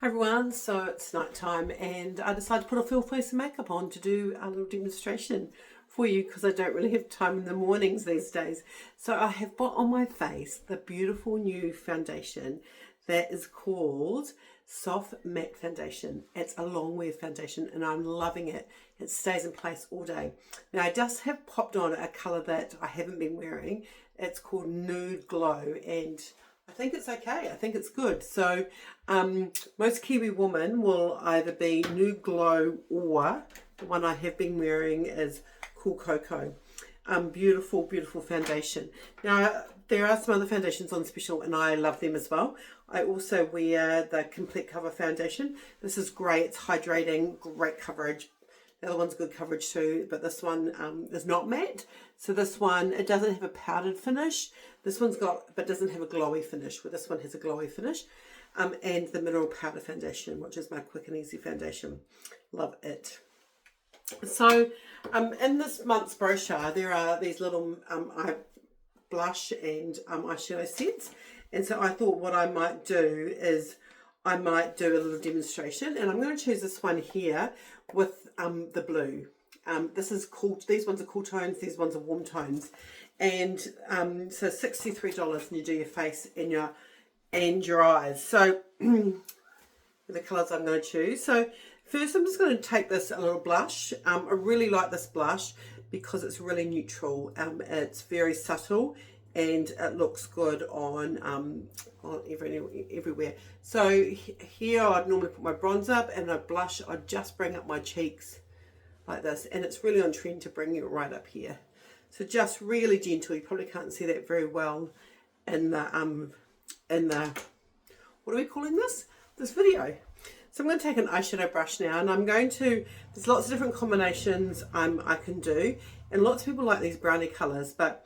Hi everyone, so it's night time and I decided to put a full face of makeup on to do a little demonstration for you because I don't really have time in the mornings these days. So I have put on my face the beautiful new foundation that is called Soft Matte Foundation. It's a long wear foundation and I'm loving it. It stays in place all day. Now I just have popped on a colour that I haven't been wearing. It's called Nude Glow and I think it's okay. I think it's good. So most Kiwi women will either be Nude Glow or the one I have been wearing is Cool Cocoa. Beautiful, beautiful foundation. Now, there are some other foundations on special and I love them as well. I also wear the Complete Cover foundation. This is great. It's hydrating, great coverage. The other one's good coverage too, but this one is not matte. So this one, it doesn't have a powdered finish. This one's got, but doesn't have a glowy finish, where this one has a glowy finish. And the Mineral Powder Foundation, which is my quick and easy foundation. Love it. So in this month's brochure, there are these little eye blush and eyeshadow sets. And so I thought what I might do is I might do a little demonstration, and I'm going to choose this one here with the blue. This is cool. These ones are cool tones. These ones are warm tones, and so $63, and you do your face and your eyes. So the colours I'm going to choose. So first, I'm just going to take this a little blush. I really like this blush because it's really neutral. It's very subtle and it looks good on everywhere. So here I'd normally put my bronzer up, and a blush I'd just bring up my cheeks like this, and it's really on trend to bring it right up here. So just really gentle. You probably can't see that very well in the what are we calling this video. So I'm going to take an eyeshadow brush now, and I'm going to, there's lots of different combinations I can do, and lots of people like these brownie colours, but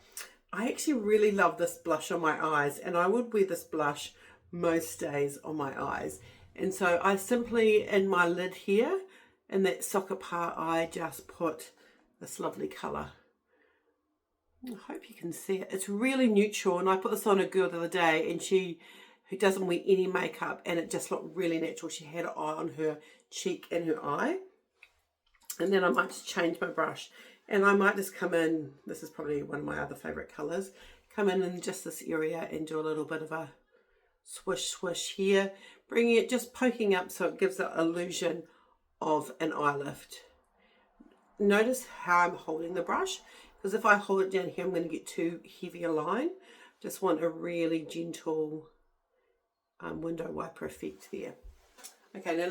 I actually really love this blush on my eyes, and I would wear this blush most days on my eyes. And so I simply, in my lid here, in that socket part, I just put this lovely colour. I hope you can see it. It's really neutral, and I put this on a girl the other day, and who doesn't wear any makeup, and it just looked really natural. She had it on her cheek and her eye. And then I might just change my brush, and I might just come in, this is probably one of my other favourite colours, come in just this area and do a little bit of a swish swish here, bringing it, just poking up so it gives the illusion of an eye lift. Notice how I'm holding the brush, because if I hold it down here I'm going to get too heavy a line. Just want a really gentle window wiper effect there. Okay, now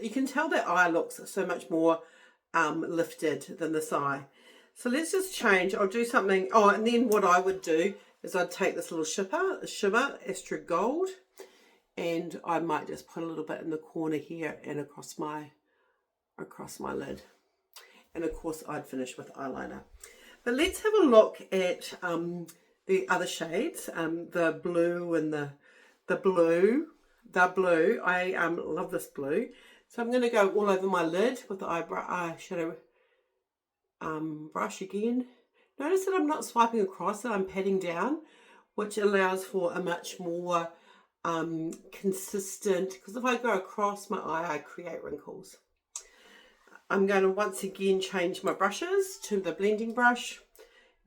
you can tell that eye looks so much more lifted than this eye. So let's just change. I'll do something. Oh, and then what I would do is I'd take this little shimmer Astra Gold, and I might just put a little bit in the corner here and across my lid. And of course I'd finish with eyeliner. But let's have a look at the other shades, the blue and the blue. I love this blue. So I'm going to go all over my lid with the eyeshadow brush again. Notice that I'm not swiping across, that I'm patting down, which allows for a much more consistent, because if I go across my eye, I create wrinkles. I'm going to once again change my brushes to the blending brush.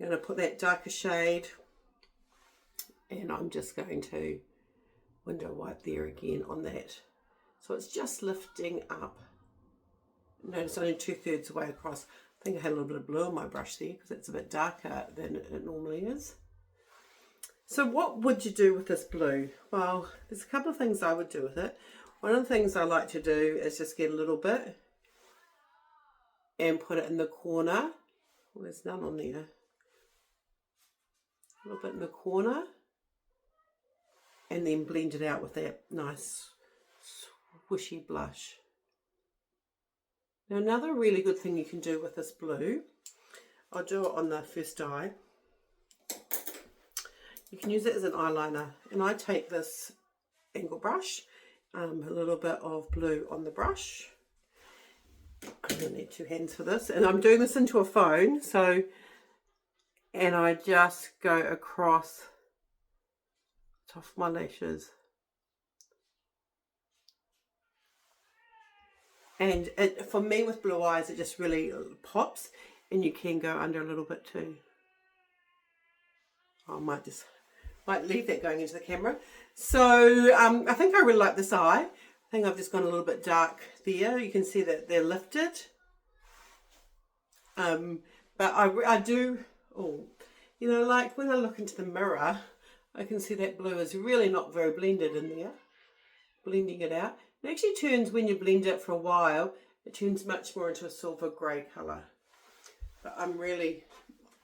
I'm going to put that darker shade, and I'm just going to window wipe there again on that. So it's just lifting up. Notice only 2/3 way across. I think I had a little bit of blue on my brush there because it's a bit darker than it normally is. So what would you do with this blue? Well, there's a couple of things I would do with it. One of the things I like to do is just get a little bit and put it in the corner. Well, there's none on there. A little bit in the corner, and then blend it out with that nice swishy blush. Now another really good thing you can do with this blue, I'll do it on the first eye. You can use it as an eyeliner, and I take this angle brush, a little bit of blue on the brush. I'm going to need 2 hands for this, and I'm doing this into a phone, so, and I just go across the top of my lashes. And for me with blue eyes, it just really pops, and you can go under a little bit too. I might leave that going into the camera. So I think I really like this eye. I think I've just gone a little bit dark there. You can see that they're lifted. But I do, you know, like when I look into the mirror, I can see that blue is really not very blended in there. Blending it out. It actually turns, when you blend it for a while, it turns much more into a silver grey colour. But I really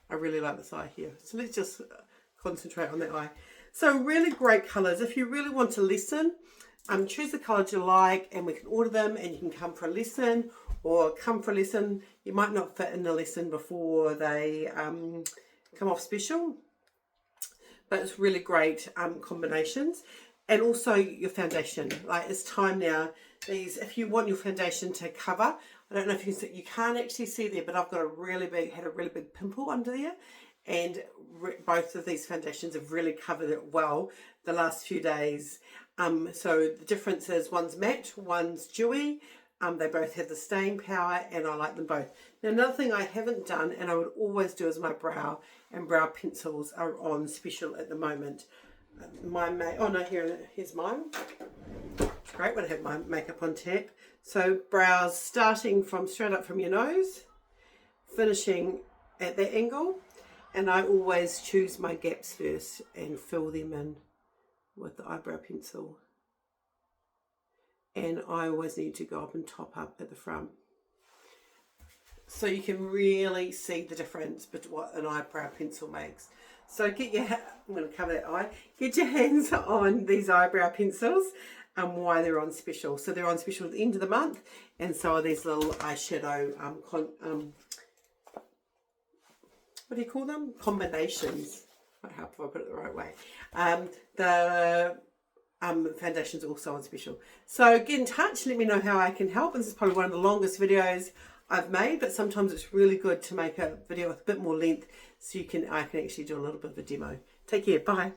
like this eye here. So let's just concentrate on that eye. So really great colours. If you really want to lesson, choose the colours you like, and we can order them, and you can come for a lesson, or come for a lesson. You might not fit in the lesson before they come off special, but it's really great combinations. And also your foundation, like it's time now. These, if you want your foundation to cover, I don't know if you can see, you can't actually see there, but I've got had a really big pimple under there, and both of these foundations have really covered it well the last few days. So the difference is one's matte, one's dewy. They both have the staying power, and I like them both. Now, another thing I haven't done, and I would always do, is my brow, and brow pencils are on special at the moment. Here's mine. It's great when I have my makeup on tap. So brows starting from straight up from your nose, finishing at that angle, and I always choose my gaps first and fill them in with the eyebrow pencil. And I always need to go up and top up at the front, so you can really see the difference between what an eyebrow pencil makes. So I'm going to cover that eye. Get your hands on these eyebrow pencils and why they're on special. So they're on special at the end of the month, and so are these little eyeshadow, what do you call them? Combinations. Might help if I put it the right way. The foundation's also on special. So get in touch, let me know how I can help. This is probably one of the longest videos I've made, but sometimes it's really good to make a video with a bit more length, so I can actually do a little bit of a demo. Take care, bye.